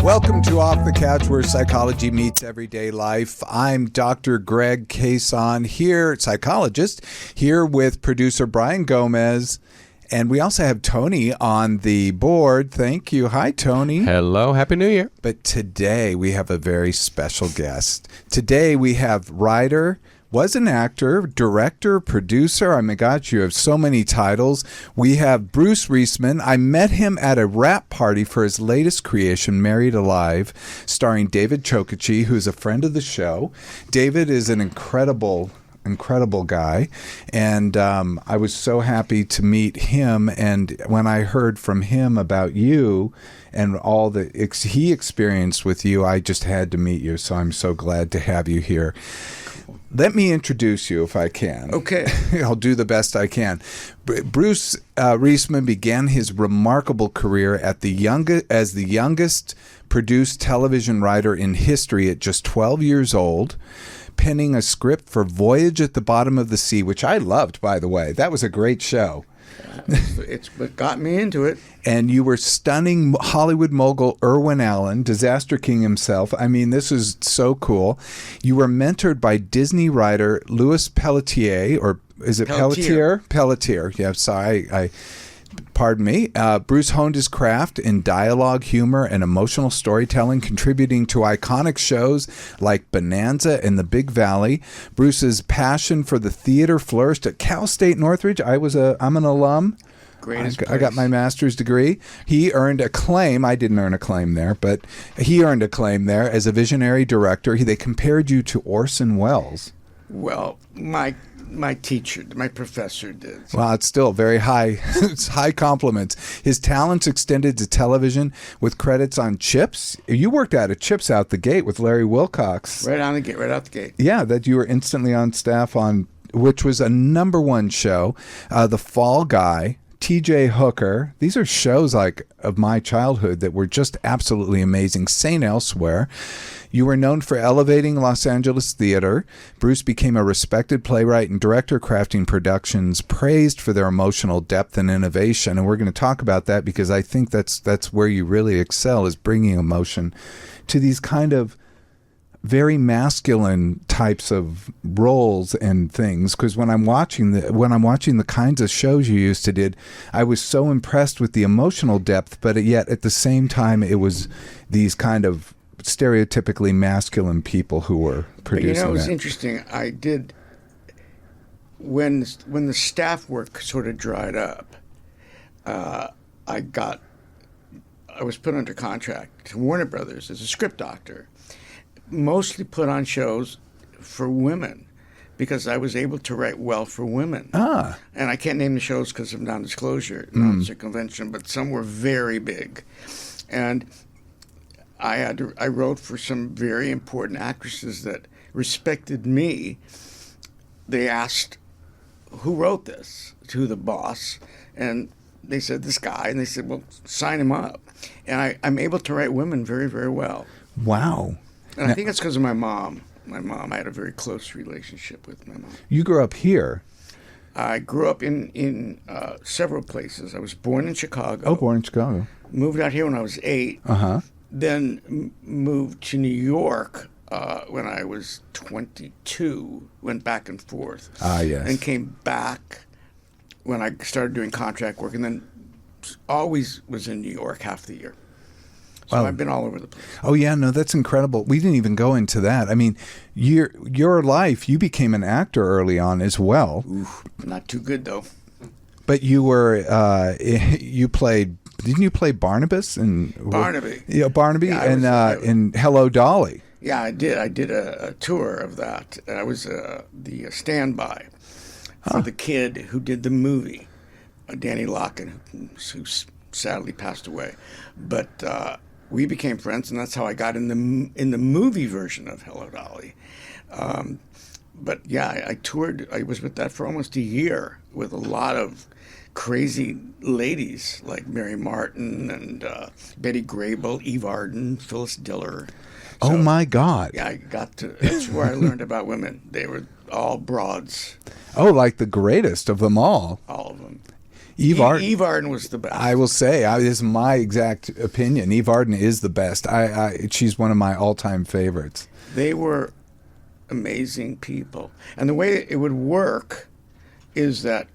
Welcome to Off the Couch, where psychology meets everyday life. I'm Dr. Greg Cason, here, psychologist, here with producer Brian Gomez. And we also have Tony on the board. Thank you. Hi, Tony. Hello. Happy New Year. But today we have a very special guest. Today we have writer, was an actor, director, producer. Oh my gosh, you have so many titles. We have Bruce Reisman. I met him at a wrap party for his latest creation, Married Alive, starring David Chokachi, who's a friend of the show. David is an incredible guy, and I was so happy to meet him. And when I heard from him about you and all that he experienced with you, I just had to meet you. So I'm so glad to have you here. Let me introduce you if I can. Okay. I'll do the best I can. Bruce Reisman began his remarkable career as the youngest produced television writer in history at just 12 years old, penning a script for Voyage at the Bottom of the Sea, which I loved, by the way. That was a great show. It's what got me into it. And you were stunning Hollywood mogul Irwin Allen, Disaster King himself. I mean, this is so cool. You were mentored by Disney writer Louis Pelletier, or is it Pelletier? Pelletier. Yeah, sorry. Pardon me. Bruce honed his craft in dialogue, humor, and emotional storytelling, contributing to iconic shows like Bonanza and The Big Valley. Bruce's passion for the theater flourished at Cal State Northridge. I'm an alum. I got my master's degree. He earned acclaim. I didn't earn acclaim there, but he earned acclaim there as a visionary director. They compared you to Orson Welles. Well, my teacher, my professor did. Wow, it's still very high. It's high compliments. His talents extended to television with credits on Chips. You worked out at Chips out the gate with Larry Wilcox. Right out the gate. Yeah, that you were instantly on staff on, which was a #1 show. The Fall Guy, T.J. Hooker. These are shows like of my childhood that were just absolutely amazing. St. Elsewhere. You were known for elevating Los Angeles theater. Bruce became a respected playwright and director, crafting productions praised for their emotional depth and innovation. And we're going to talk about that because I think that's where you really excel, is bringing emotion to these kind of very masculine types of roles and things. Because when I'm watching the kinds of shows you used to did, I was so impressed with the emotional depth, but yet at the same time it was these kind of stereotypically masculine people who were producing that. It was interesting. I did, when the staff work sort of dried up, I was put under contract to Warner Brothers as a script doctor, mostly put on shows for women because I was able to write well for women. And I can't name the shows because of non-disclosure, non-circumvention, but some were very big. And I wrote for some very important actresses that respected me. They asked, who wrote this, to the boss, and they said, this guy, and they said, well, sign him up. And I'm able to write women very, very well. Wow. And I think it's because of my mom. I had a very close relationship with my mom. You grew up here? I grew up in several places. I was born in Chicago. Oh, born in Chicago. Moved out here when I was 8. Uh-huh. Then moved to New York when I was 22, went back and forth. Yes. And came back when I started doing contract work, and then always was in New York half the year. So I've been all over the place. Oh, yeah, no, that's incredible. We didn't even go into that. I mean, your life, you became an actor early on as well. Oof, not too good, though. But you were, didn't you play Barnabas? Barnaby. Yeah, Barnaby, yeah, in Hello, Dolly. Yeah, I did. I did a tour of that. I was the standby for the kid who did the movie, Danny Locken, who sadly passed away. But we became friends, and that's how I got in the movie version of Hello, Dolly. But yeah, I toured. I was with that for almost a year with a lot of crazy ladies like Mary Martin and Betty Grable, Eve Arden, Phyllis Diller. So, oh my God! Yeah, that's where I learned about women. They were all broads. Oh, like the greatest of them all. All of them. Eve Arden. Eve Arden was the best. I will say, this is my exact opinion. Eve Arden is the best. She's one of my all-time favorites. They were amazing people. And the way it would work is that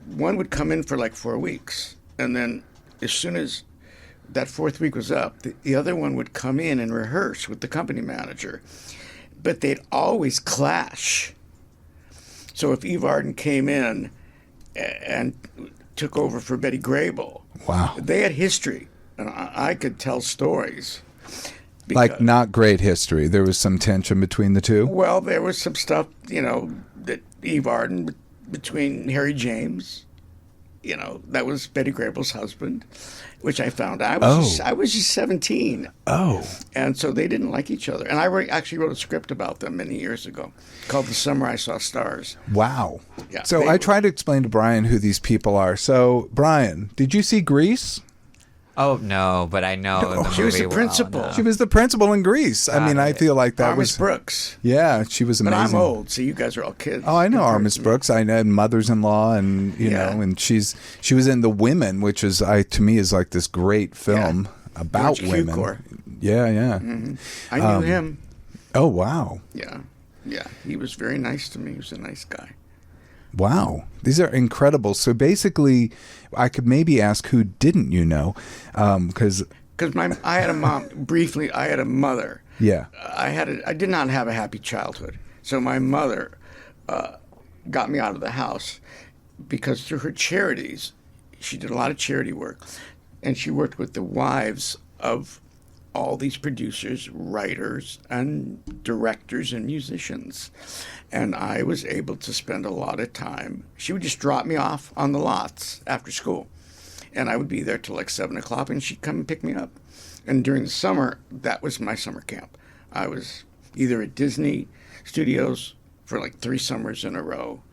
one would come in for like 4 weeks, and then as soon as that fourth week was up, the other one would come in and rehearse with the company manager. But they'd always clash. So if Eve Arden came in and took over for Betty Grable, wow, they had history, and I could tell stories. Like not great history. There was some tension between the two? Well, there was some stuff, that Eve Arden, between Harry James, that was Betty Grable's husband, which I found out. I was just 17. Oh. And so they didn't like each other. And I actually wrote a script about them many years ago called The Summer I Saw Stars. Wow. Yeah, so I try to explain to Brian who these people are. So, Brian, did you see Grease? Oh, no, but I know the movie. She was the principal. Well, She was the principal in Grease. I mean, I feel like that Armis was... Brooks. Yeah, she was But amazing. I'm old, so you guys are all kids. Oh, I know Armis Brooks. I know Mothers-in-Law, and you know, and she was in The Women, which is to me is like this great film about George women. Cukor. Yeah, yeah. Mm-hmm. I knew him. Oh, wow. Yeah. He was very nice to me. He was a nice guy. Wow. These are incredible. So basically, I could maybe ask, who didn't you know? Because I had a mom. Briefly, I had a mother. yeah. I did not have a happy childhood. So my mother got me out of the house because through her charities, she did a lot of charity work, and she worked with the wives of all these producers, writers, and directors and musicians. And I was able to spend a lot of time. She would just drop me off on the lots after school. And I would be there till like 7 o'clock, and she'd come and pick me up. And during the summer, that was my summer camp. I was either at Disney Studios for like 3 summers in a row.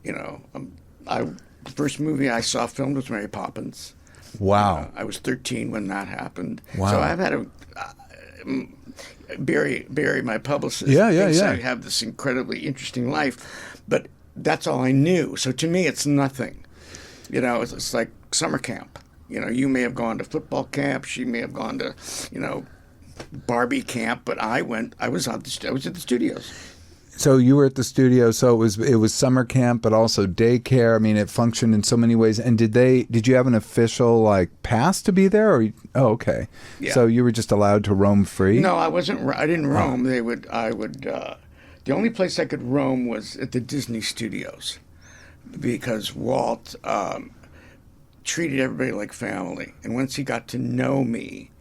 The first movie I saw filmed was Mary Poppins. Wow. I was 13 when that happened. Wow. So I've had Barry, my publicist, thinks I have this incredibly interesting life, but that's all I knew. So to me, it's nothing. It's like summer camp. You may have gone to football camp. She may have gone to, Barbie camp. But I was at the studios. So you were at the studio. So it was summer camp, but also daycare. I mean, it functioned in so many ways. And did you have an official pass to be there? Oh, okay. Yeah. So you were just allowed to roam free? No, I wasn't. I didn't roam. The only place I could roam was at the Disney Studios, because Walt treated everybody like family. And once he got to know me,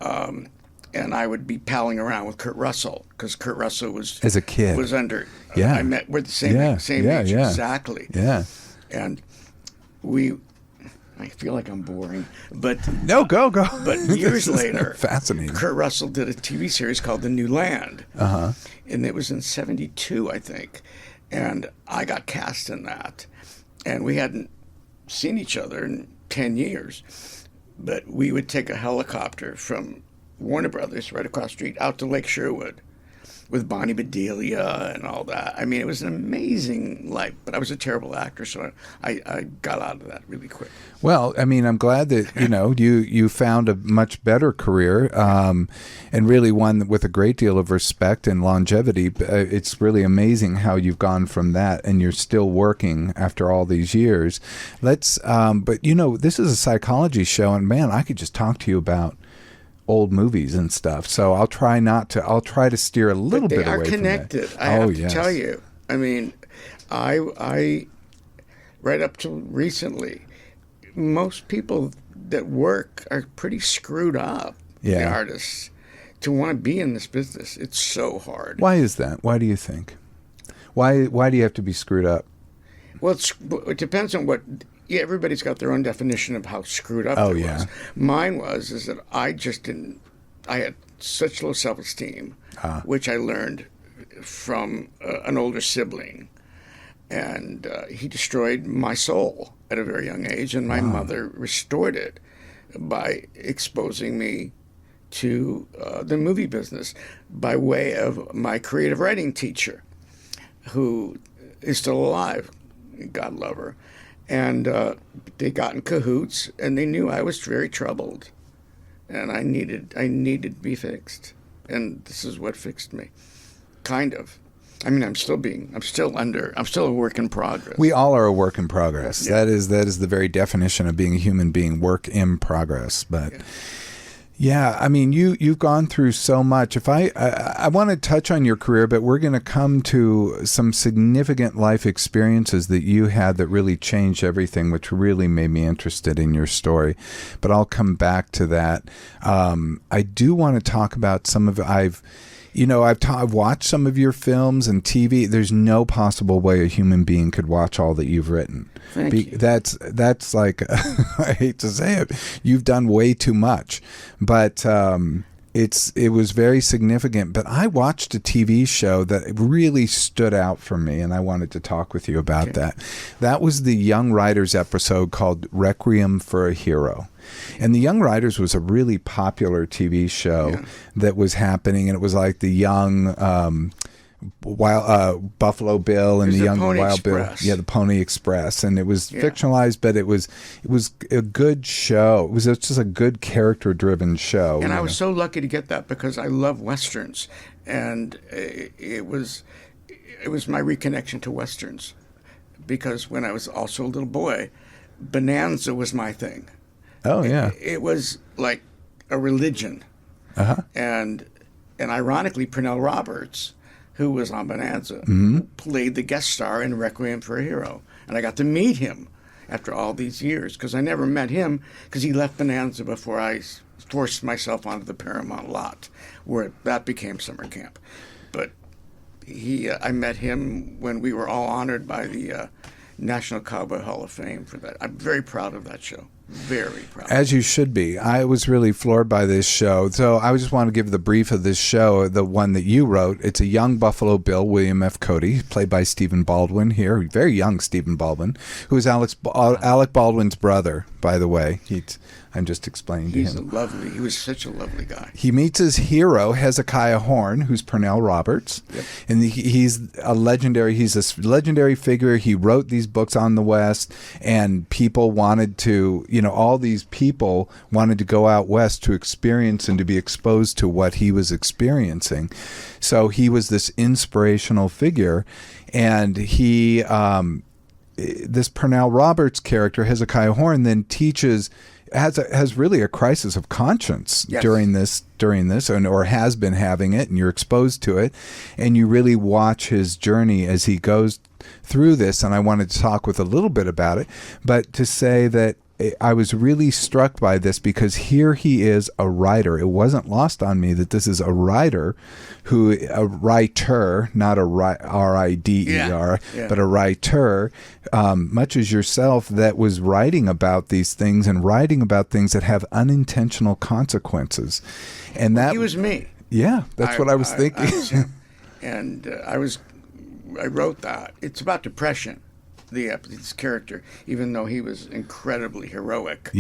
and I would be palling around with Kurt Russell, because Kurt Russell was as a kid was under. Yeah, we're the same age exactly. Yeah, and I feel like I'm boring, but no, go. But years later, fascinating. Kurt Russell did a TV series called The New Land, and it was in '72, I think, and I got cast in that, and we hadn't seen each other in 10 years, but we would take a helicopter from Warner Brothers right across the street out to Lake Sherwood with Bonnie Bedelia and all that. I mean, it was an amazing life, but I was a terrible actor, so I got out of that really quick. Well, I mean, I'm glad that, you found a much better career, and really one with a great deal of respect and longevity. It's really amazing how you've gone from that and you're still working after all these years. But this is a psychology show, and man, I could just talk to you about old movies and stuff. So I'll try to steer a little bit away from that. They are connected. I have to tell you. I mean, I right up to recently, most people that work are pretty screwed up. Yeah. The artists, to want to be in this business, it's so hard. Why is that? Why do you think? Why do you have to be screwed up? Well, it depends on what. Yeah, everybody's got their own definition of how screwed up it was. Mine is that I just didn't. I had such low self-esteem, which I learned from an older sibling, and he destroyed my soul at a very young age, and my mother restored it by exposing me to the movie business by way of my creative writing teacher, who is still alive, God love her. And they got in cahoots, and they knew I was very troubled, and I needed to be fixed, and this is what fixed me, kind of. I mean, I'm still a work in progress. We all are a work in progress. Yeah. That is the very definition of being a human being, work in progress. But yeah, I mean, you've gone through so much. If I want to touch on your career, but we're going to come to some significant life experiences that you had that really changed everything, which really made me interested in your story. But I'll come back to that. I do want to talk about some of I've watched some of your films and TV. There's no possible way a human being could watch all that you've written. Thank you. That's like, I hate to say it, you've done way too much, but it was very significant. But I watched a TV show that really stood out for me, and I wanted to talk with you about that. That was the Young Writers episode called Requiem for a Hero. And the Young Riders was a really popular TV show that was happening, and it was like the young Buffalo Bill and the young Wild Express. Bill. Yeah, the Pony Express. And it was fictionalized, but it was a good show. It was just a good character-driven show. And I was so lucky to get that because I love Westerns, and it was my reconnection to Westerns, because when I was also a little boy, Bonanza was my thing. Oh, yeah. It was like a religion. Uh-huh. And ironically, Pernell Roberts, who was on Bonanza, played the guest star in Requiem for a Hero. And I got to meet him after all these years, because I never met him because he left Bonanza before I forced myself onto the Paramount lot, where that became summer camp. But I met him when we were all honored by the National Cowboy Hall of Fame for that. I'm very proud of that show. Very proud. As you should be. I was really floored by this show. So I just want to give the brief of this show, the one that you wrote. It's a young Buffalo Bill, William F. Cody, played by Stephen Baldwin here, very young Stephen Baldwin, who is Alec Baldwin's brother, by the way. I'm just explaining to him. He was such a lovely guy. He meets his hero, Hezekiah Horn, who's Pernell Roberts. Yep. And he's a legendary figure. He wrote these books on the West, and people wanted to, all these people wanted to go out West to experience and to be exposed to what he was experiencing. So he was this inspirational figure, and this Pernell Roberts character, Hezekiah Horn, then has really a crisis of conscience during this or has been having it, and you're exposed to it, and you really watch his journey as he goes through this. And I wanted to talk with a little bit about it, but to say that I was really struck by this because here he is, a writer. It wasn't lost on me that this is a writer a writer, not a R-I-D-E-R, but a writer, much as yourself, that was writing about these things and writing about things that have unintentional consequences. And he was me. Yeah, that's what I was thinking. I was him. And I wrote that. It's about depression. This character, even though he was incredibly heroic,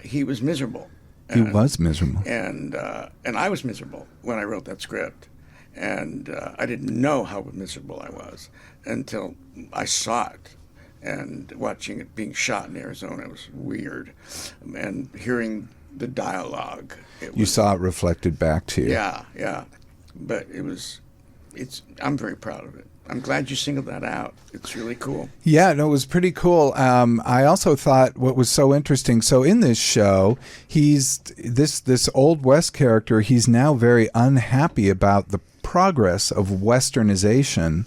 he was miserable. He was miserable, and I was miserable when I wrote that script, and I didn't know how miserable I was until I saw it, and watching it being shot in Arizona was weird, and hearing the dialogue. You saw it reflected back to you. Yeah, but I'm very proud of it. I'm glad you singled that out. It's really cool. Yeah, no, it was pretty cool. I also thought what was so interesting. So in this show, he's this Old West character. He's now very unhappy about the progress of Westernization,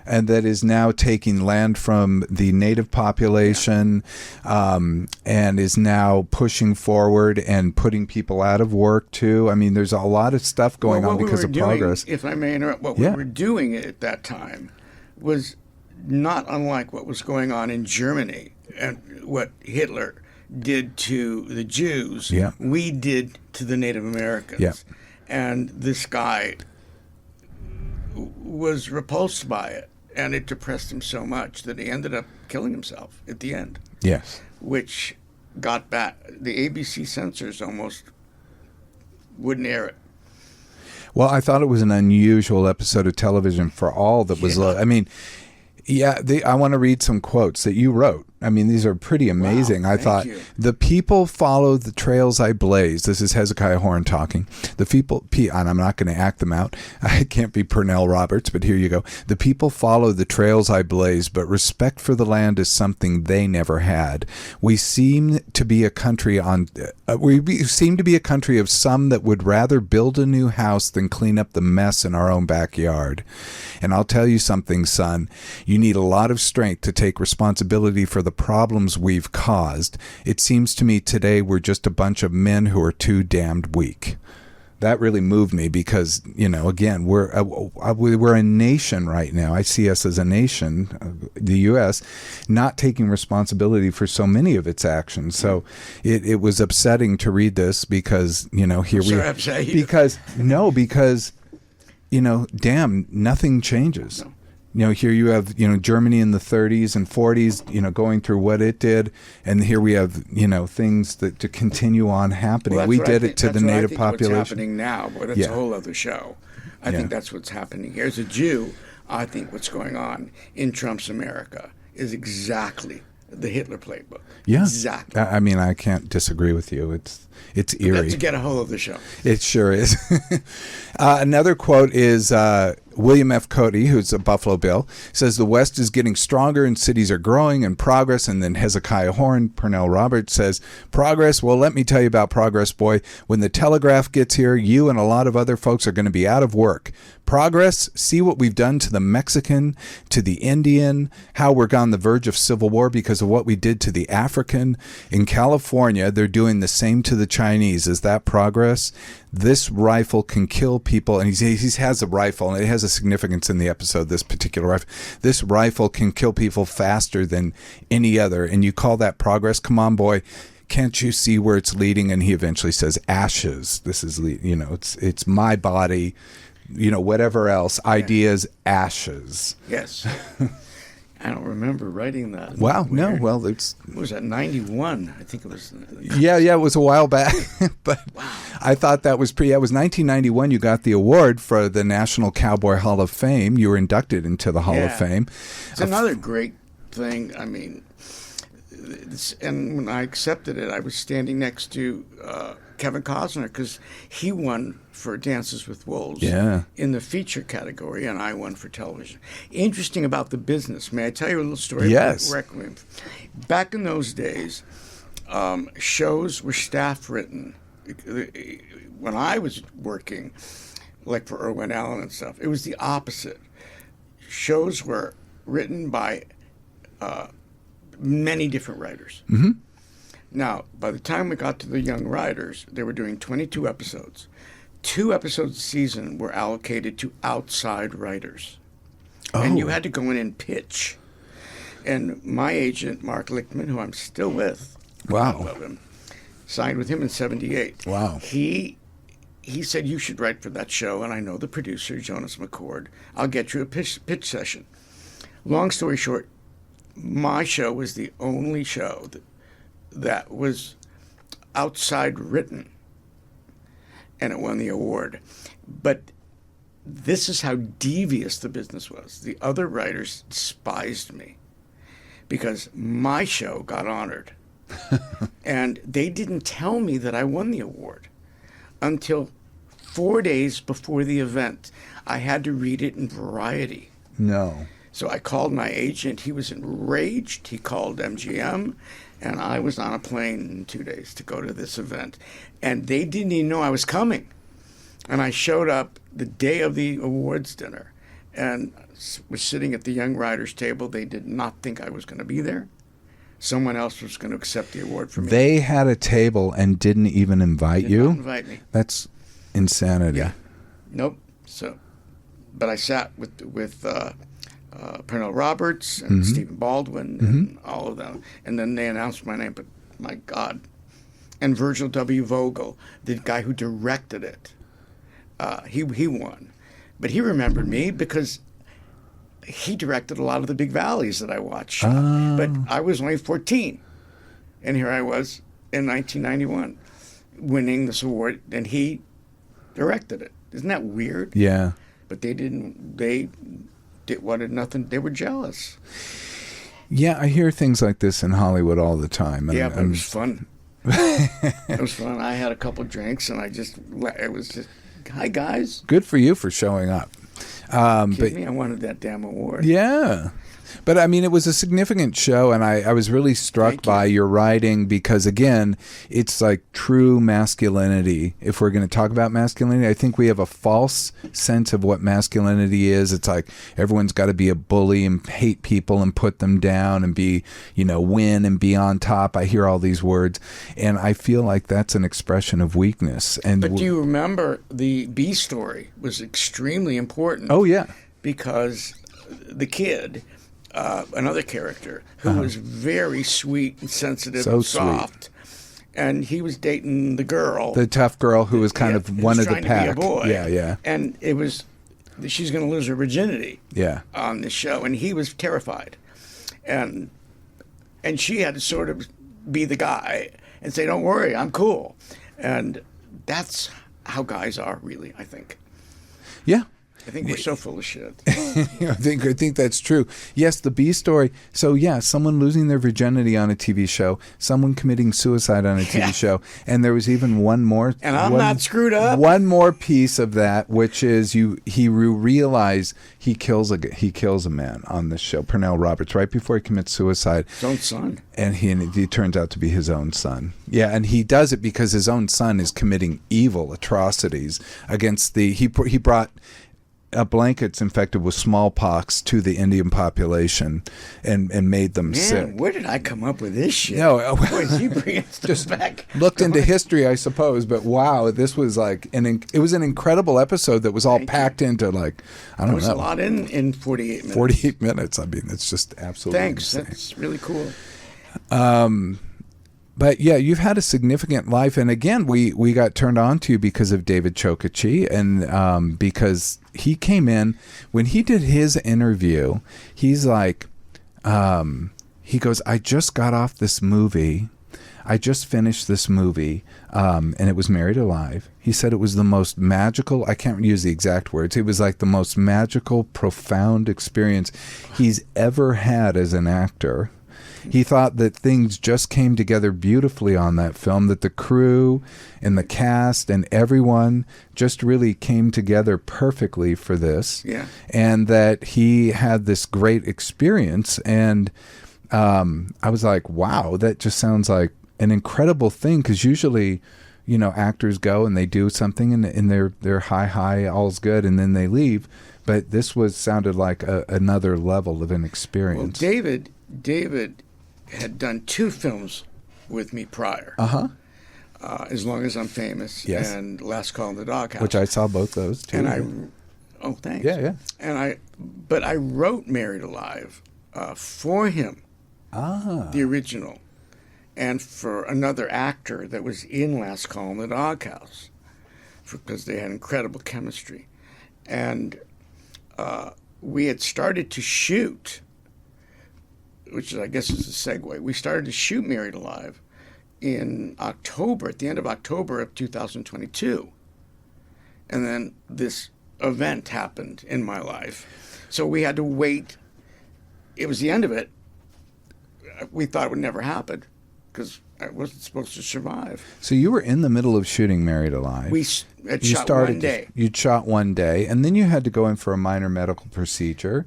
and that is now taking land from the native population, and is now pushing forward and putting people out of work too. I mean, there's a lot of stuff going on because of progress. If I may interrupt, what we were doing at that time was not unlike what was going on in Germany and what Hitler did to the Jews. We did to the Native Americans. And this guy was repulsed by it. And it depressed him so much that he ended up killing himself at the end. Yes. Which got back. The ABC censors almost wouldn't air it. Well, I thought it was an unusual episode of television for all that was. I mean, I want to read some quotes that you wrote. I mean, these are pretty amazing. Wow, I thank thought, you. the people follow the trails I blaze. This is Hezekiah Horn talking. The people, and I'm not going to act them out. I can't be Pernell Roberts, but here you go. The people follow the trails I blaze, but respect for the land is something they never had. We seem to be a country of some that would rather build a new house than clean up the mess in our own backyard. And I'll tell you something, son. You need a lot of strength to take responsibility for the problems we've caused. It seems to me today we're just a bunch of men who are too damned weak. That really moved me because, again, we're a nation right now. I see us as a nation, the U.S., not taking responsibility for so many of its actions. So it was upsetting to read this because, because damn, nothing changes. No. Here you have, Germany in the 30s and 40s, going through what it did. And here we have, things that to continue on happening. Well, we did it to the native population. What's happening now, but it's a whole other show. I think that's what's happening here. As a Jew, I think what's going on in Trump's America is exactly the Hitler playbook. Yeah. Exactly. I mean, I can't disagree with you. It's eerie. That's to get a hold of the show. It sure is. Another quote is William F. Cody, who's a Buffalo Bill, says the West is getting stronger and cities are growing and progress. And then Hezekiah Horn, Pernell Roberts, says, progress? Well, let me tell you about progress, boy. When the telegraph gets here, you and a lot of other folks are going to be out of work. Progress? See what we've done to the Mexican, to the Indian, how we're on the verge of civil war because of what we did to the African. In California, they're doing the same to the Chinese. Is that progress? This rifle can kill people, and he has a rifle, and it has a significance in the episode, this particular rifle. This rifle can kill people faster than any other, and you call that progress? Come on, boy. Can't you see where it's leading? And he eventually says, ashes. This is, it's my body, whatever else. Ideas, ashes. Yes. I don't remember writing that. Wow. Weird. No, well, it's... What was that, 91? I think it was... Yeah, it was a while back. But wow. I thought that was pretty... It was 1991 you got the award for the National Cowboy Hall of Fame. You were inducted into the Hall of Fame. It's another great thing. I mean, and when I accepted it, I was standing next to Kevin Costner because he won for Dances with Wolves in the feature category, and I won for television. Interesting about the business. May I tell you a little story about Requiem? Back in those days, shows were staff written. When I was working, like for Irwin Allen and stuff, it was the opposite. Shows were written by many different writers. Mm-hmm. Now, by the time we got to the young writers, they were doing 22 episodes. 2 episodes a season were allocated to outside writers. Oh. And you had to go in and pitch. And my agent, Mark Lichtman, who I'm still with, wow, I love him, signed with him in 78. Wow. He said, you should write for that show, and I know the producer, Jonas McCord. I'll get you a pitch session. Long story short, my show was the only show that was outside written, and it won the award. But this is how devious the business was. The other writers despised me because my show got honored. And they didn't tell me that I won the award until 4 days before the event. I had to read it in Variety. No. So I called my agent. He was enraged. He called MGM, and I was on a plane in 2 days to go to this event. And they didn't even know I was coming. And I showed up the day of the awards dinner and was sitting at the young writers' table. They did not think I was going to be there. Someone else was going to accept the award for me. They had a table and didn't even invite you? Did not invite me. That's insanity. Yeah. Nope. So, but I sat with Pernell Roberts and Stephen Baldwin and all of them. And then they announced my name, but my God. And Virgil W. Vogel, the guy who directed it, he won. But he remembered me because he directed a lot of the Big Valleys that I watched. But I was only 14. And here I was in 1991 winning this award, and he directed it. Isn't that weird? Yeah. But they didn't, wanted nothing, they were jealous. Yeah, I hear things like this in Hollywood all the time. And, Yeah, but it was fun. It was fun. I had a couple drinks, and it was just, hi, guys. good for you for showing up. Kidding me? I wanted that damn award. Yeah. But I mean, it was a significant show, and I was really struck by your writing because, again, it's like true masculinity. If we're going to talk about masculinity, I think we have a false sense of what masculinity is. It's like everyone's got to be a bully and hate people and put them down and be, win and be on top. I hear all these words, and I feel like that's an expression of weakness. But do you remember the B story was extremely important? Oh, yeah. Because the kid... another character who was very sweet and sensitive and soft, and he was dating the girl, the tough girl who was kind of one of the pack. To be a boy. Yeah. And it was she's going to lose her virginity. Yeah. On the show, and he was terrified, and she had to sort of be the guy and say, "Don't worry, I'm cool," and that's how guys are really. I think. Yeah. I think we're so full of shit. I think that's true. Yes, the B story. So yeah, someone losing their virginity on a TV show, someone committing suicide on a TV show, and there was even one more. And I'm not screwed up. One more piece of that, which is he realized he kills a man on this show, Pernell Roberts, right before he commits suicide. His own son. And he turns out to be his own son. Yeah, and he does it because his own son is committing evil atrocities against he brought blankets infected with smallpox to the Indian population and made them sick. Where did I come up with this shit? No, you bring stuff back. Looked into history, I suppose, but wow, this was like it was an incredible episode that was all packed into like I don't know. There was a lot in 48 minutes. 48 minutes. I mean, it's just absolutely Thanks. insane. That's really cool. But yeah, you've had a significant life, and again, we got turned on to you because of David Chokachi, and because he came in when he did his interview. He's like, he goes, "I just got off this movie. I just finished this movie, and it was Married Alive." He said it was the most magical. I can't use the exact words. It was like the most magical, profound experience he's ever had as an actor. He thought that things just came together beautifully on that film, that the crew and the cast and everyone just really came together perfectly for this. Yeah. And that he had this great experience. And I was like, wow, that just sounds like an incredible thing, because usually, actors go and they do something and they're high, all's good, and then they leave. But this sounded like another level of an experience. Well, David had done 2 films with me prior. As Long as I'm Famous, yes, and Last Call in the Doghouse, which I saw both those too. And thanks. Yeah. But I wrote Married Alive for him, the original, and for another actor that was in Last Call in the Doghouse, because they had incredible chemistry, and we had started to shoot. Which I guess is a segue. We started to shoot Married Alive in October, at the end of October of 2022. And then this event happened in my life. So we had to wait. It was the end of it. We thought it would never happen because I wasn't supposed to survive. So you were in the middle of shooting Married Alive. We had shot one day. You'd shot one day, and then you had to go in for a minor medical procedure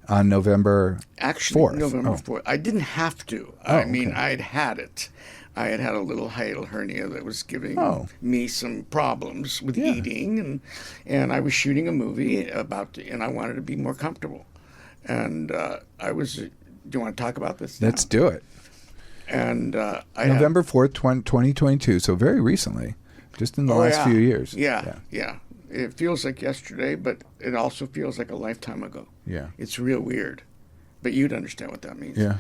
on November 4th. November 4th. I didn't have to. I mean, I'd had it. I had a little hiatal hernia that was giving me some problems with eating, and I was shooting a movie and I wanted to be more comfortable. And I was, do you want to talk about this now? Let's do it. And November 4th, 2022, so very recently, just in the last few years. Yeah. It feels like yesterday, but it also feels like a lifetime ago. Yeah. It's real weird. But you'd understand what that means. Yeah.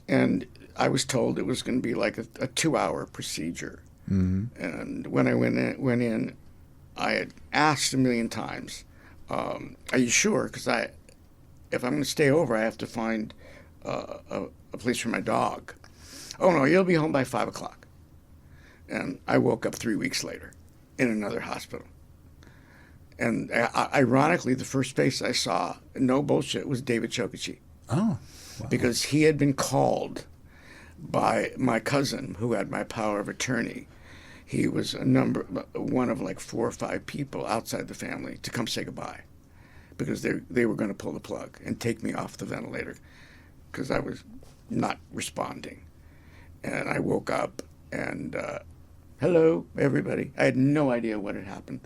And I was told it was going to be like a 2-hour procedure. Mm-hmm. And when I went in, I had asked a million times, are you sure? Because if I'm going to stay over, I have to find a place for my dog. Oh, no, you'll be home by 5 o'clock. And I woke up 3 weeks later in another hospital. And ironically, the first face I saw, no bullshit, was David Chokachi. Oh. because he had been called by my cousin who had my power of attorney. He was one of like 4 or 5 people outside the family to come say goodbye, because they were going to pull the plug and take me off the ventilator because I was not responding. And I woke up and, hello, everybody. I had no idea what had happened.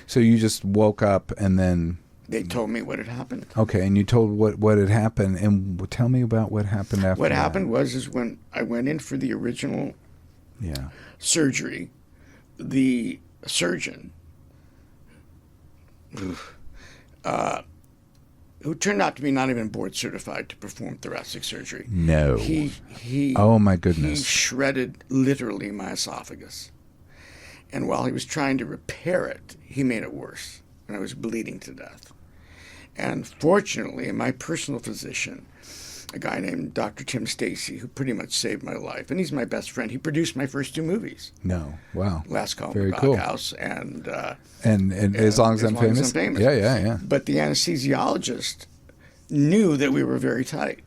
So you just woke up and then... They told me what had happened. Okay, and you told what had happened, and tell me about what happened after What that. happened was when I went in for the original surgery, the surgeon, who turned out to be not even board certified to perform thoracic surgery. No. He oh my goodness. He shredded literally my esophagus. And while he was trying to repair it, he made it worse. And I was bleeding to death. And fortunately, my personal physician, a guy named Dr. Tim Stacy, who pretty much saved my life, and he's my best friend. He produced my first 2 movies. No, wow, Last Call Very at the cool. Doghouse and As Long as I'm Famous. Yeah. But the anesthesiologist knew that we were very tight,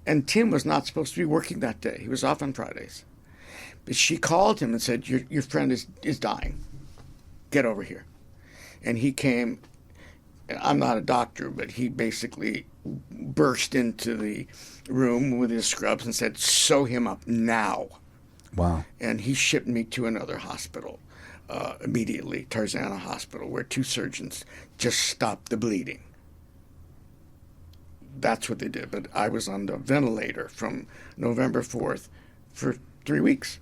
and Tim was not supposed to be working that day. He was off on Fridays, but she called him and said, "Your friend is dying. Get over here." And he came. I'm not a doctor, but he basically burst into the room with his scrubs and said, "Sew him up now." Wow. And he shipped me to another hospital immediately, Tarzana Hospital, where 2 surgeons just stopped the bleeding. That's what they did. But I was on the ventilator from November 4th for 3 weeks.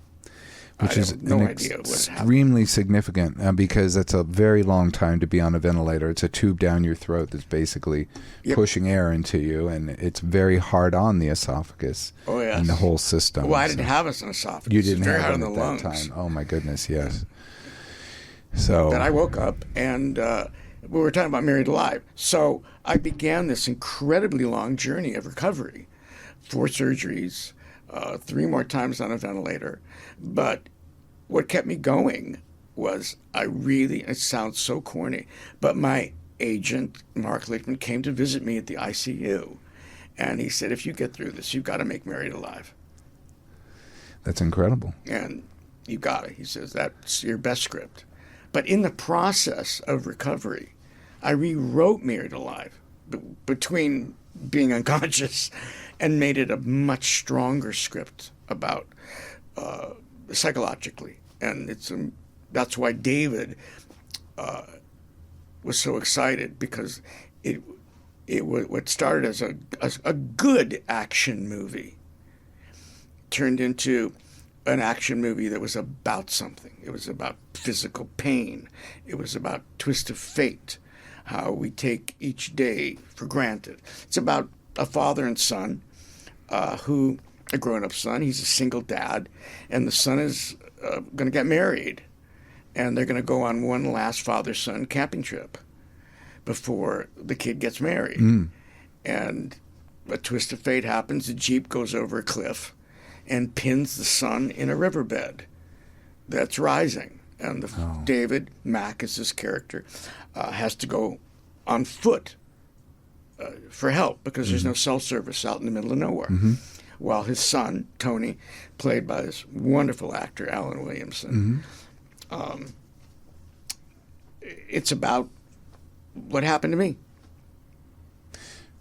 Which I is have no idea what happened. extremely significant because that's a very long time to be on a ventilator. It's a tube down your throat that's basically pushing air into you, and it's very hard on the esophagus and the whole system. Well, I didn't have an esophagus. You didn't It's very have hard one on at the that lungs. time. Oh my goodness, yes. So Then I woke up and we were talking about Married Alive. So I began this incredibly long journey of recovery. 4 surgeries, 3 more times on a ventilator. But what kept me going was it sounds so corny, but my agent, Mark Lichtman, came to visit me at the ICU. And he said, "If you get through this, you've got to make Married Alive." that's incredible. And you got it. He says, "That's your best script." But in the process of recovery, I rewrote Married Alive between being unconscious and made it a much stronger script about psychologically. And that's why David was so excited, because it what started as a good action movie turned into an action movie that was about something. It was about physical pain. It was about twist of fate, how we take each day for granted. It's about a father and son a grown-up son. He's a single dad, and the son is going to get married, and they're going to go on one last father-son camping trip before the kid gets married. And a twist of fate happens. The Jeep goes over a cliff and pins the son in a riverbed that's rising. And David, Mack is his character, has to go on foot for help because there's no cell service out in the middle of nowhere. While his son, Tony, played by this wonderful actor, Alan Williamson, it's about what happened to me.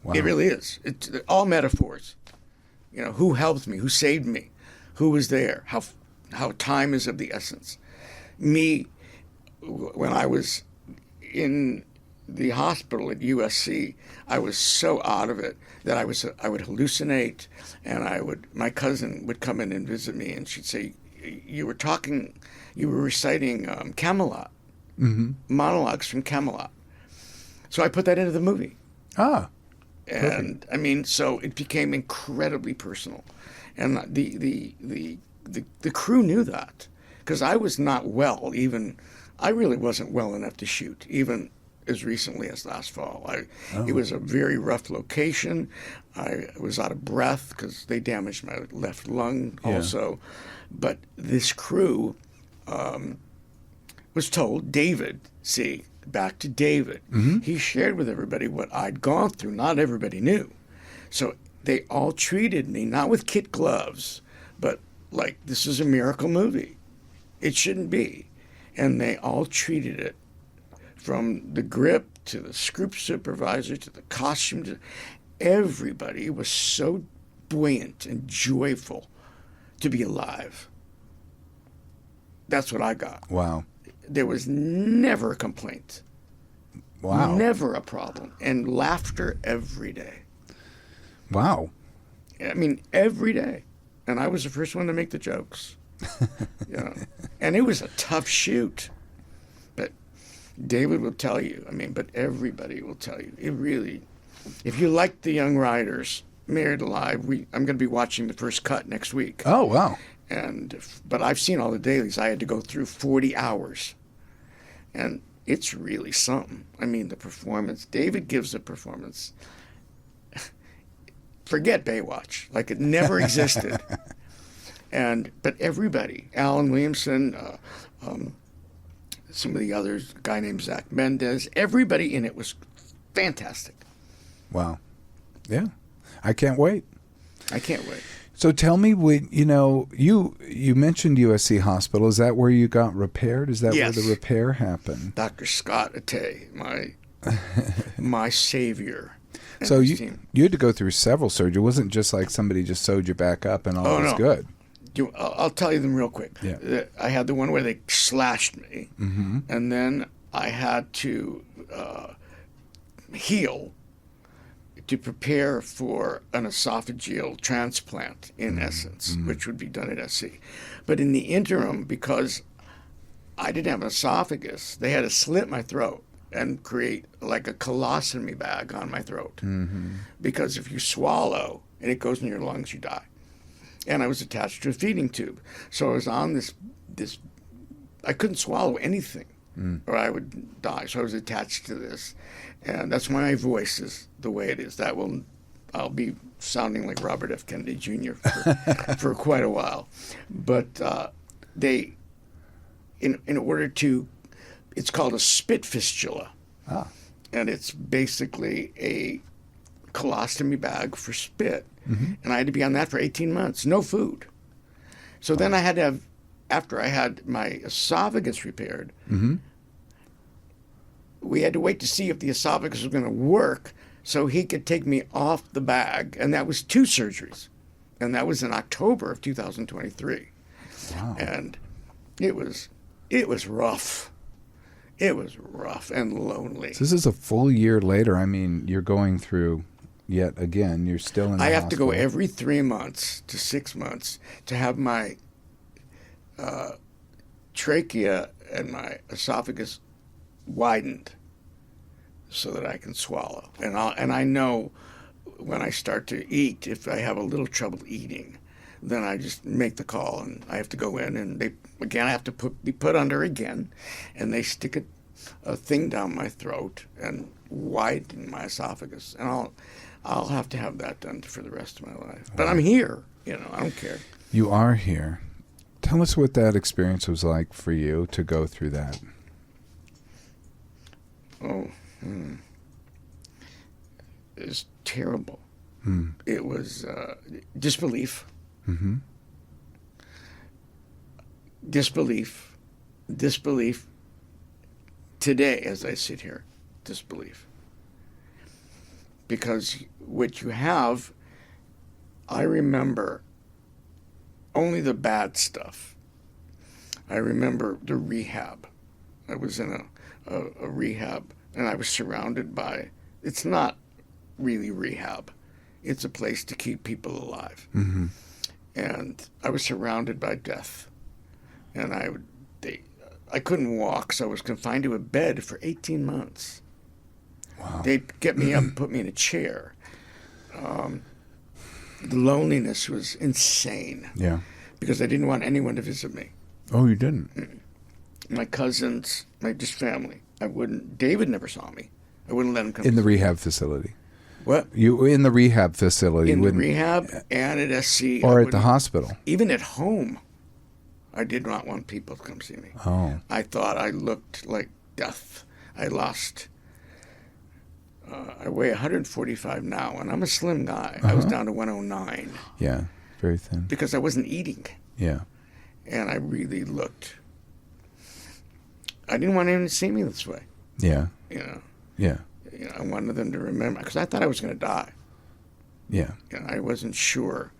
Wow. It really is. It's all metaphors. You know, who helped me, who saved me, who was there, how time is of the essence. Me, when I was in the hospital at USC, I was so out of it that I would hallucinate, and my cousin would come in and visit me, and she'd say, you were reciting Camelot, monologues from Camelot. So I put that into the movie. And I mean, so it became incredibly personal, and the crew knew that, because I was not well. I really wasn't well enough to shoot, even as recently as last fall. It was a very rough location. I was out of breath because they damaged my left lung also. But this crew was told, back to David. He shared with everybody what I'd gone through. Not everybody knew. So they all treated me, not with kid gloves, but like this is a miracle movie. It shouldn't be. And they all treated it, from the grip to the script supervisor to the costume. Everybody was so buoyant and joyful to be alive. That's what I got. Wow. There was never a complaint. Wow. Never a problem. And laughter every day. Wow. I mean, every day. And I was the first one to make the jokes. You know? And it was a tough shoot. But David will tell you, but everybody will tell you. It really, if you like the young writers, Married Alive, I'm going to be watching the first cut next week. Oh, wow. But I've seen all the dailies. I had to go through 40 hours. And it's really something. The performance, David gives a performance. Forget Baywatch, like it never existed. But everybody, Alan Williamson, some of the others, a guy named Zach Mendez, everybody in it was fantastic. Wow. Yeah. I can't wait. I can't wait. So tell me, you mentioned USC Hospital. Is that where you got repaired? Is that Yes. where the repair happened? Dr. Scott Atay, my savior. and So his you team. had to go through several surgeries. It wasn't just like somebody just sewed you back up and all was no. good. I'll tell you them real quick. Yeah. I had the one where they slashed me, Mm-hmm. and then I had to heal to prepare for an esophageal transplant, in essence, which would be done at SC. But in the interim, because I didn't have an esophagus, they had to slit my throat and create like a colostomy bag on my throat. Mm-hmm. Because if you swallow and it goes in your lungs, you die. And I was attached to a feeding tube. So I was on this I couldn't swallow anything or I would die. So I was attached to this. And that's why my voice is the way it is. I'll be sounding like Robert F. Kennedy Jr. for quite a while. But in order to, it's called a spit fistula. Ah. And it's basically a colostomy bag for spit. Mm-hmm. And I had to be on that for 18 months, no food. So then I had to have, after I had my esophagus repaired, Mm-hmm. we had to wait to see if the esophagus was going to work so he could take me off the bag. And that was 2 surgeries. And that was in October of 2023. Wow. And it was rough. It was rough and lonely. So this is a full year later. You're going through yet again. You're still in the I have to go hospital. every 3 months to 6 months to have my trachea and my esophagus widened so that I can swallow. And I know when I start to eat, if I have a little trouble eating, then I just make the call and I have to go in and I have to be put under again, and they stick a thing down my throat and widen my esophagus, and I'll have to have that done for the rest of my life. But I'm here, I don't care. You are here. Tell us what that experience was like for you to go through that. Oh, it was terrible. Hmm. It was disbelief. Mm-hmm. Disbelief. Today, as I sit here, disbelief. Because what you have, I remember only the bad stuff. I remember the rehab. I was in a rehab, and I was surrounded by, it's not really rehab. It's a place to keep people alive. Mm-hmm. And I was surrounded by death. And I couldn't walk, so I was confined to a bed for 18 months. Wow. They'd get me up and put me in a chair. The loneliness was insane. Yeah. Because I didn't want anyone to visit me. Oh, you didn't? My cousins, just family. David never saw me. I wouldn't let him come. In the rehab facility. What? You in the rehab facility. In the wouldn't- rehab and at SC. Or I at the wouldn't- hospital. Even at home, I did not want people to come see me. Oh. I thought I looked like death. I lost I weigh 145 now, and I'm a slim guy. I was down to 109. Yeah, very thin. Because I wasn't eating. Yeah. And I really looked. I didn't want anyone to see me this way. Yeah. You know. Yeah. You know, I wanted them to remember, because I thought I was going to die. Yeah. You know, I wasn't sure,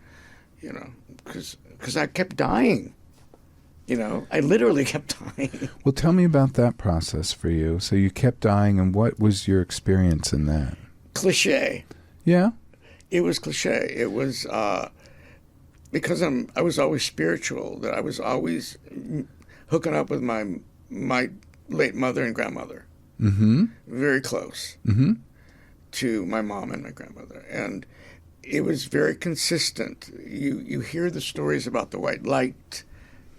you know, because I kept dying. You know, I literally kept dying. Well, tell me about that process for you. So you kept dying, and what was your experience in that? Cliche. Yeah? It was cliche. It was because I was always spiritual, that I was always hooking up with my late mother and grandmother. Mm-hmm. Very close to my mom and my grandmother. And it was very consistent. You hear the stories about the white light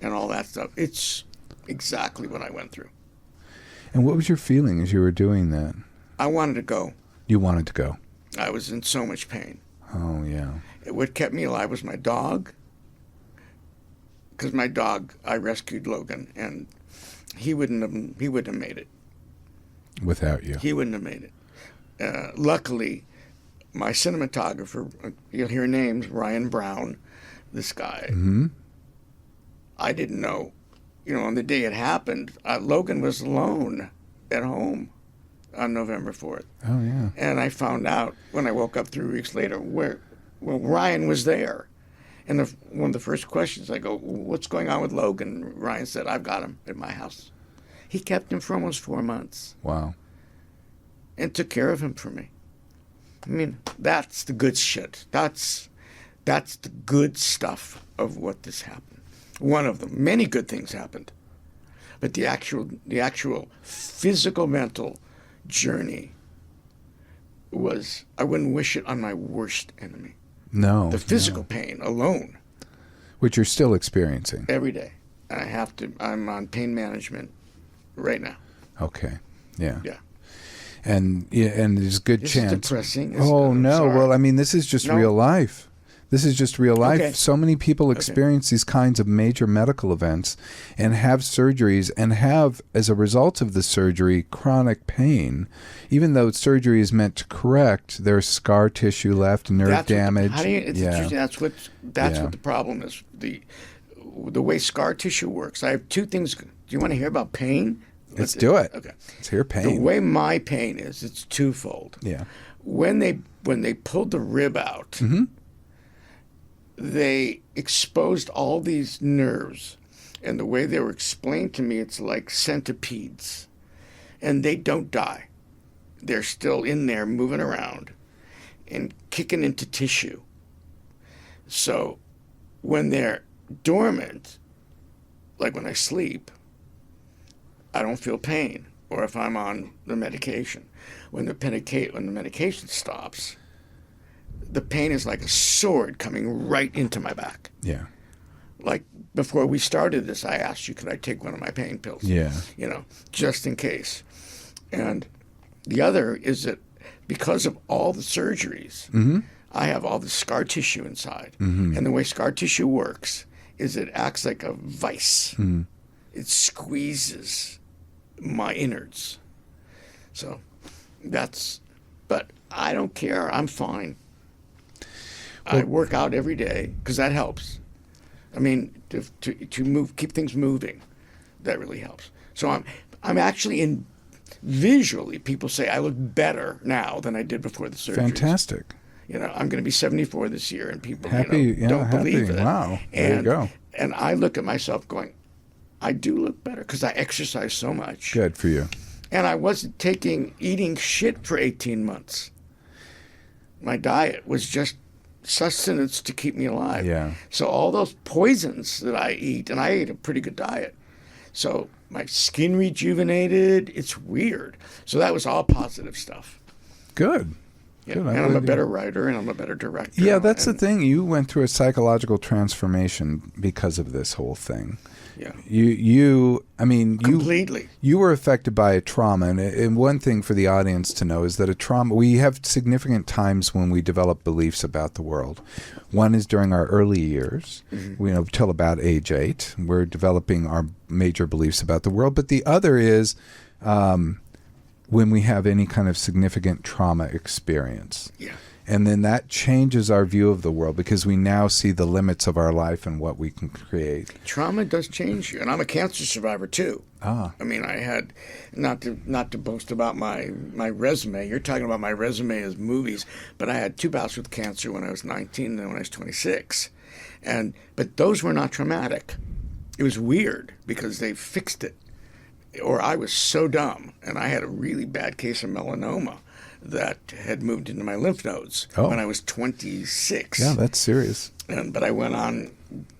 and all that stuff. It's exactly what I went through. And what was your feeling as you were doing that? I wanted to go. You wanted to go. I was in so much pain. Oh, yeah. What kept me alive was my dog. Because my dog, I rescued Logan, and he wouldn't have made it. Without you. He wouldn't have made it. Luckily, my cinematographer, you'll hear names, Ryan Brown, this guy. Mm-hmm. I didn't know, you know, on the day it happened, Logan was alone at home on November 4th. Oh, yeah. And I found out when I woke up 3 weeks later Ryan was there. And one of the first questions, I go, what's going on with Logan? Ryan said, I've got him at my house. He kept him for almost 4 months. Wow. And took care of him for me. I mean, that's the good shit. That's the good stuff of what this happened. One of them. Many good things happened. But the actual physical, mental journey was, I wouldn't wish it on my worst enemy. No. The physical pain alone. Which you're still experiencing. Every day. I'm on pain management right now. Okay. Yeah. Yeah. And there's a good chance. It's depressing. Oh, no. Sorry. Well, I mean, this is just real life. This is just real life. Okay. So many people experience these kinds of major medical events and have surgeries and have, as a result of the surgery, chronic pain. Even though surgery is meant to correct, there's scar tissue left, nerve damage. That's what the problem is. The way scar tissue works. I have two things. Do you want to hear about pain? Let's do it. Okay. Let's hear pain. The way my pain is, it's twofold. Yeah. When they pulled the rib out, they exposed all these nerves. And the way they were explained to me, it's like centipedes. And they don't die. They're still in there moving around and kicking into tissue. So when they're dormant, like when I sleep, I don't feel pain. Or if I'm on the medication. When the medication stops, the pain is like a sword coming right into my back. Yeah. Like before we started this, I asked you, could I take one of my pain pills? Yeah. You know, just in case. And the other is that because of all the surgeries, I have all the scar tissue inside. And the way scar tissue works is it acts like a vice. It squeezes my innards. So but I don't care. I'm fine. I work out every day because that helps. I mean, to move, keep things moving, that really helps. So I'm actually visually, people say I look better now than I did before the surgery. Fantastic. You know, I'm going to be 74 this year, and people don't believe it. Wow, there you go. And I look at myself going, I do look better because I exercise so much. Good for you. And I wasn't eating shit for 18 months. My diet was just sustenance to keep me alive. Yeah. So all those poisons that I eat, and I ate a pretty good diet. So my skin rejuvenated. It's weird. So that was all positive stuff. Good. Yeah. Good. And I'm a better writer and I'm a better director. Yeah, that's the thing. You went through a psychological transformation because of this whole thing. Yeah. Completely. You were affected by a trauma. And one thing for the audience to know is that a trauma, we have significant times when we develop beliefs about the world. One is during our early years, till about age 8. We're developing our major beliefs about the world. But the other is when we have any kind of significant trauma experience. Yeah. And then that changes our view of the world because we now see the limits of our life and what we can create. Trauma does change you, and I'm a cancer survivor too. Ah. I mean, I had not to boast about my resume. You're talking about my resume as movies, but I had 2 bouts with cancer when I was 19 and then when I was 26, but those were not traumatic. It was weird because they fixed it, or I was so dumb, and I had a really bad case of melanoma that had moved into my lymph nodes when I was 26. Yeah, that's serious. But I went on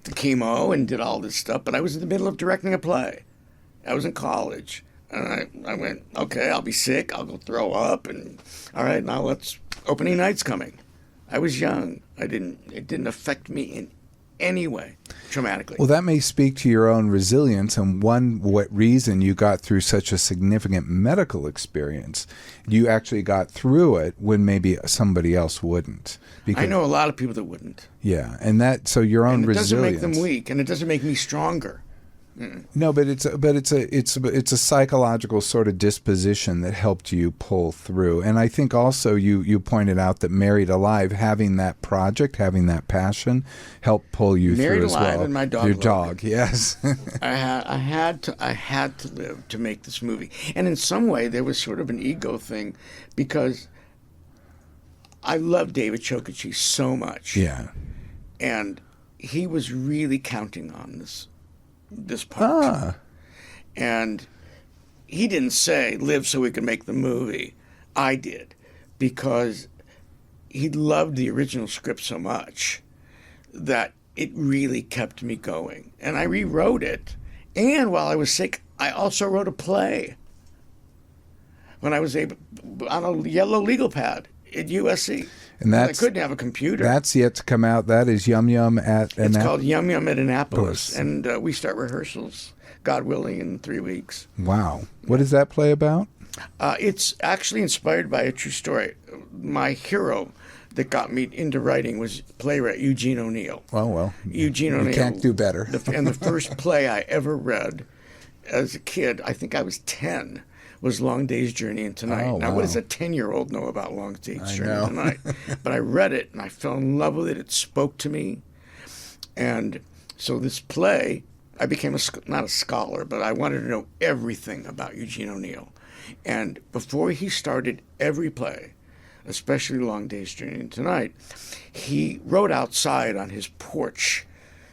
the chemo and did all this stuff, but I was in the middle of directing a play. I was in college, and I went, okay, I'll be sick, I'll go throw up, and all right, now opening night's coming. I was young. It didn't affect me in any way traumatically. Well, that may speak to your own resilience and what reason you got through such a significant medical experience. You actually got through it when maybe somebody else wouldn't. I know a lot of people that wouldn't. Yeah, and so your own resilience. It doesn't make them weak, and it doesn't make me stronger. No, but it's a psychological sort of disposition that helped you pull through. And I think also you pointed out that Married Alive, having that project, having that passion, helped pull you Married through as well. Alive and my dog. Your Logan. dog, yes. I had to live to make this movie, and in some way there was sort of an ego thing because I love David Chokichi so much. Yeah, and he was really counting on this part. And he didn't say live so we could make the movie. I did, because he loved the original script so much that it really kept me going. And I rewrote it, and while I was sick I also wrote a play when I was able, on a yellow legal pad at USC. and I couldn't have a computer. That's yet to come out. That is Yum Yum at It's called Yum Yum at Annapolis, and we start rehearsals, God willing, in 3 weeks. Wow. What is that play about? It's actually inspired by a true story. My hero that got me into writing was playwright Eugene O'Neill. Oh, well. Eugene O'Neill. You can't do better. And the first play I ever read as a kid, I think I was 10, was Long Day's Journey into Night. Oh, now, wow. what does a 10-year-old know about Long Day's Journey know. into Night? But I read it, and I fell in love with it. It spoke to me. And so this play, I became not a scholar, but I wanted to know everything about Eugene O'Neill. And before he started every play, especially Long Day's Journey into Night, he wrote outside on his porch.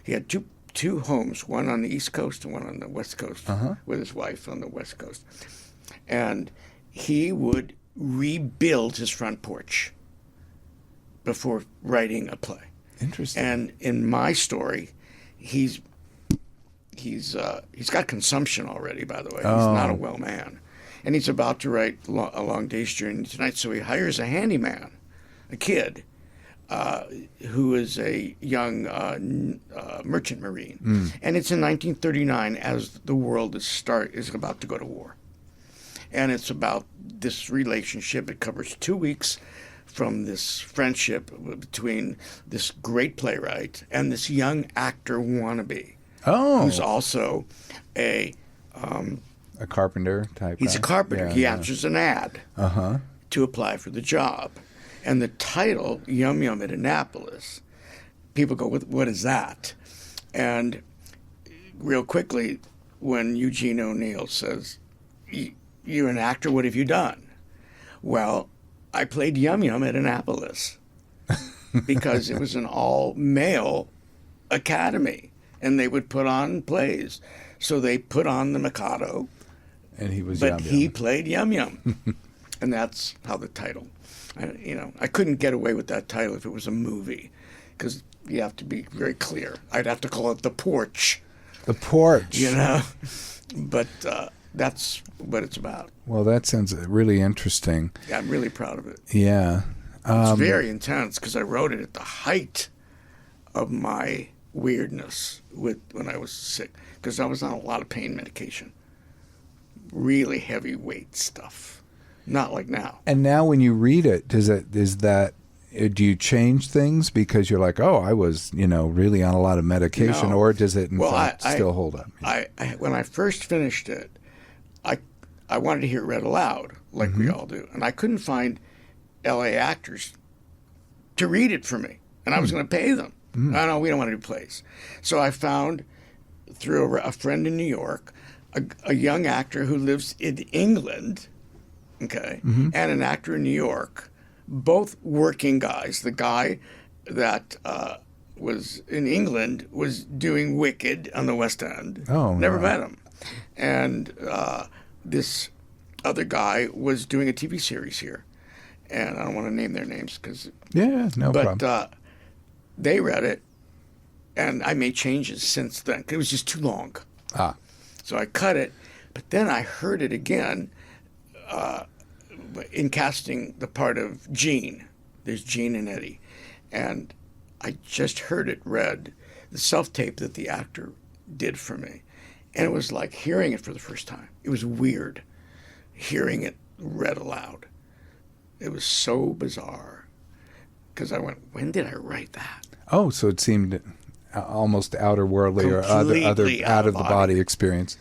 He had two homes, one on the East Coast and one on the West Coast, with his wife on the West Coast. And he would rebuild his front porch before writing a play. Interesting. And in my story, he's got consumption already, by the way. He's not a well man. And he's about to write A Long Day's Journey tonight, so he hires a handyman, a kid, who is a young merchant marine. And it's in 1939 as the world is about to go to war. And it's about this relationship. It covers 2 weeks from this friendship between this great playwright and this young actor wannabe, who's also a carpenter type He's guy? a carpenter. Yeah, He yeah. answers an ad to apply for the job. And the title, Yum Yum at Annapolis, people go, what is that? And real quickly, when Eugene O'Neill says, you're an actor, what have you done? Well, I played Yum Yum at Annapolis because it was an all-male academy, and they would put on plays. So they put on The Mikado, And he was but Yum he Yum. played Yum Yum. And that's how the title, I couldn't get away with that title if it was a movie, because you have to be very clear. I'd have to call it The Porch, The Porch. But that's what it's about. Well, that sounds really interesting. Yeah, I'm really proud of it. Yeah. It's very intense because I wrote it at the height of my weirdness when I was sick, because I was on a lot of pain medication, really heavyweight stuff, not like now. And now when you read it, do you change things because you're like, oh, I was, really on a lot of medication, No. or does it in Well, fact still hold up? When I first finished it, I wanted to hear it read aloud, like we all do. And I couldn't find L.A. actors to read it for me. And I was going to pay them. Oh, no, we don't want to do plays. So I found, through a friend in New York, a young actor who lives in England, okay, and an actor in New York, both working guys. The guy that was in England was doing Wicked on the West End. Oh, never right. met him. And this other guy was doing a TV series here. And I don't want to name their names because... Yeah, no problem. But they read it, and I made changes since then. It was just too long. So I cut it, but then I heard it again in casting the part of Gene. There's Gene and Eddie. And I just heard it read, the self-tape that the actor did for me. And it was like hearing it for the first time. It was weird hearing it read aloud. It was so bizarre because I went, when did I write that? Oh, so it seemed almost outer worldly or other Completely out of the body experience.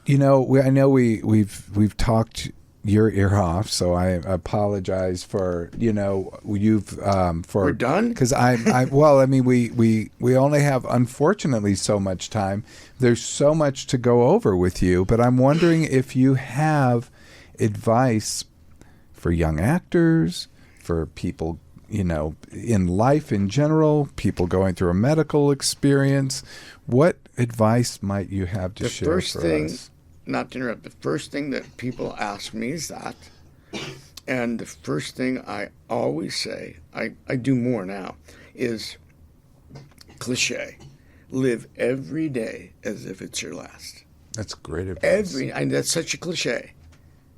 You know, I know we've talked your ear off, so I apologize for you've for We're done? because I well, I mean we only have unfortunately so much time. There's so much to go over with you, but I'm wondering if you have advice for young actors, for people, in life in general, people going through a medical experience. What advice might you have to share first for thing, us? not to interrupt, the first thing that people ask me is that. And the first thing I always say, I do more now, is cliche. Live every day as if it's your last. That's great advice. And that's such a cliche.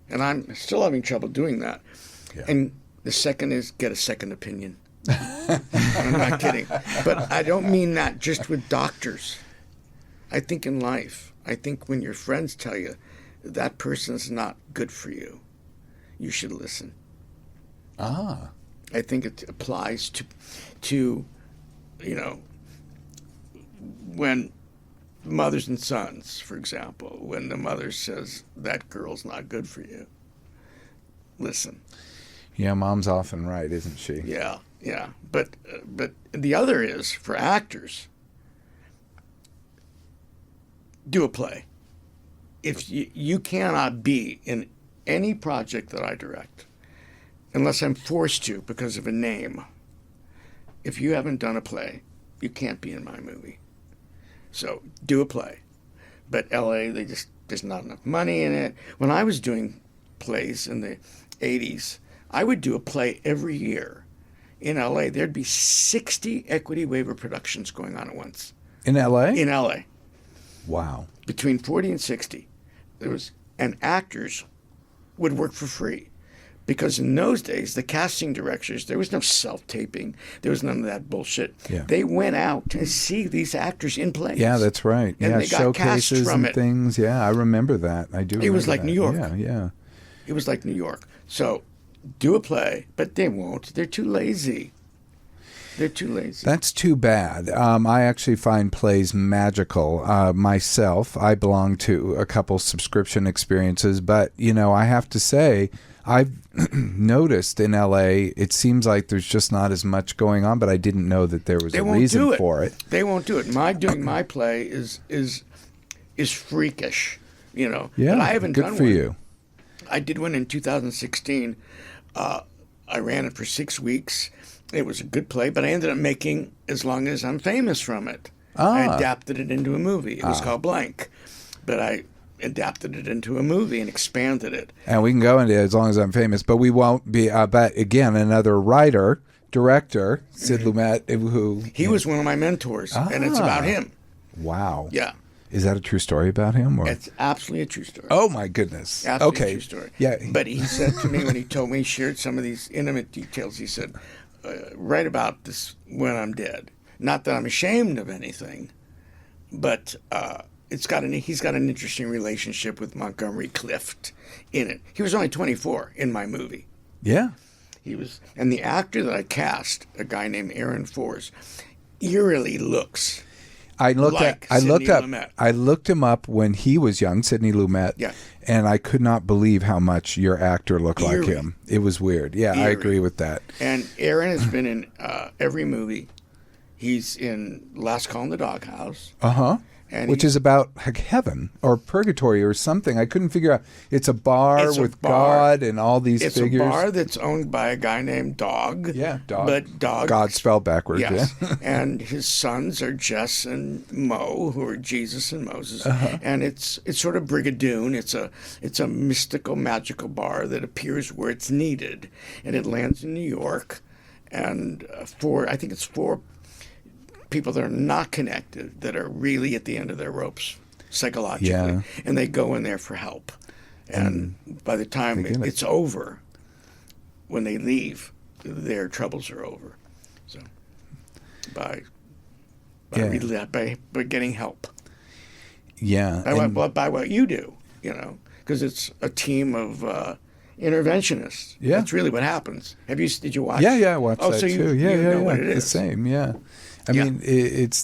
And I'm still having trouble doing that. Yeah. And the second is get a second opinion. I'm not kidding. But I don't mean that just with doctors. I think in life, I think when your friends tell you that person's not good for you, you should listen. I think it applies to when mothers and sons, for example, when the mother says that girl's not good for you, listen. Yeah, mom's often right, isn't she? Yeah. But the other is for actors, do a play. If you cannot be in any project that I direct, unless I'm forced to because of a name. If you haven't done a play, you can't be in my movie. So do a play. But LA, there's not enough money in it. When I was doing plays in the 80s, I would do a play every year. In LA, there'd be 60 equity waiver productions going on at once. In LA? In LA. Wow. Between 40 and 60. And actors would work for free. Because in those days, the casting directors, there was no self-taping. There was none of that bullshit. Yeah. They went out to see these actors in plays. Yeah, that's right. And yeah, they got cast showcases from and it. things. Yeah, I remember that. I do. It was remember like that. New York. Yeah. It was like New York. So do a play, but they won't. They're too lazy. That's too bad. I actually find plays magical myself. I belong to a couple subscription experiences, but, I have to say, I've noticed in LA, it seems like there's just not as much going on, but I didn't know that there was a reason for it. They won't do it. Doing my play is freakish, Yeah, but I haven't good done for one. you. I did one in 2016. I ran it for 6 weeks. It was a good play, but I ended up making As Long As I'm Famous from it. I adapted it into a movie. It was called Blank, but I adapted it into a movie and expanded it. And we can go into it As Long As I'm Famous, but we won't be. But again, another writer, director, Sid Lumet, who He was one of my mentors, and it's about him. Wow. Yeah. Is that a true story about him? Or? It's absolutely a true story. Oh my goodness. Absolutely Okay. a true story. Yeah. But he said to me when he shared some of these intimate details, he said, write about this when I'm dead. Not that I'm ashamed of anything, but he's got an interesting relationship with Montgomery Clift in it. He was only 24 in my movie. Yeah. And the actor that I cast, a guy named Aaron Force, eerily looks. I looked Sidney Lumet. him up when he was young, Sidney Lumet. Yeah. and I could not believe how much your actor looked like Eerie. him. It was weird. Yeah, I Eerie. agree with that. And Aaron has been in every movie. He's in Last Call in the Doghouse. Uh-huh. And Which is about like heaven or purgatory or something. I couldn't figure out. It's a bar It's a with bar. God and all these It's figures. a bar that's owned by a guy named Dog. Yeah, Dog. But Dog. God spelled backwards. Yes. Yeah. And his sons are Jess and Mo, who are Jesus and Moses. And it's sort of Brigadoon. It's a mystical, magical bar that appears where it's needed. And it lands in New York. And I think it's four people that are not connected, that are really at the end of their ropes psychologically. Yeah. And they go in there for help. And by the time it's over, when they leave, their troubles are over. So by getting help. Yeah. By what you do, because it's a team of interventionists. Yeah. That's really what happens. Did you watch? Yeah, I watched that so too. You know what it The is. same, yeah. I Yeah. mean,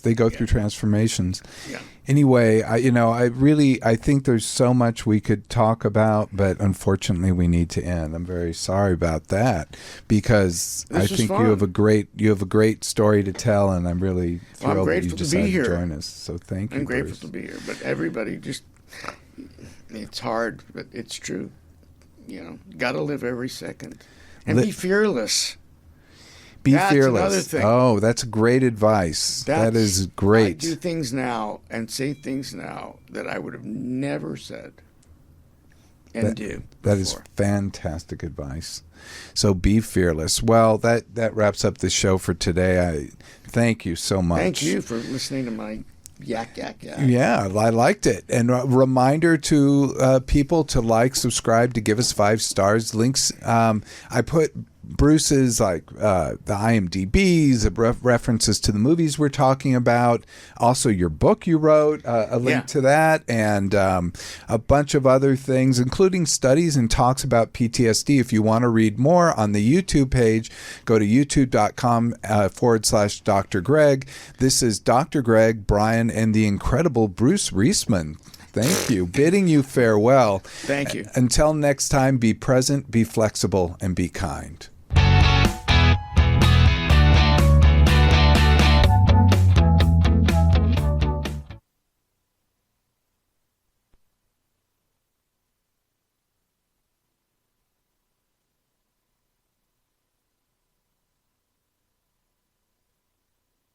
they go through transformations. Yeah. Anyway, I think there's so much we could talk about, but unfortunately, we need to end. I'm very sorry about that because I This was think fun. you have a great story to tell, and I'm really Well, I'm thrilled that you grateful to be decided to here. join us. So thank you. I'm grateful Bruce. to be here, but everybody it's hard, but it's true. Got to live every second and be fearless. Be That's fearless. another thing. Oh, that's great advice. That is great. I do things now and say things now that I would have never said and do. That is before. fantastic advice. So be fearless. Well, that wraps up the show for today. I thank you so much. Thank you for listening to my yak. Yeah, I liked it. And a reminder to people to subscribe, to give us 5 stars. Links. I put Bruce's the IMDBs, references to the movies we're talking about. Also, your book you wrote, a link to that, and a bunch of other things, including studies and talks about PTSD. If you want to read more on the YouTube page, go to youtube.com/Dr. Greg. This is Dr. Greg, Brian, and the incredible Bruce Reisman. Thank you. Bidding you farewell. Thank you. Until next time, be present, be flexible, and be kind.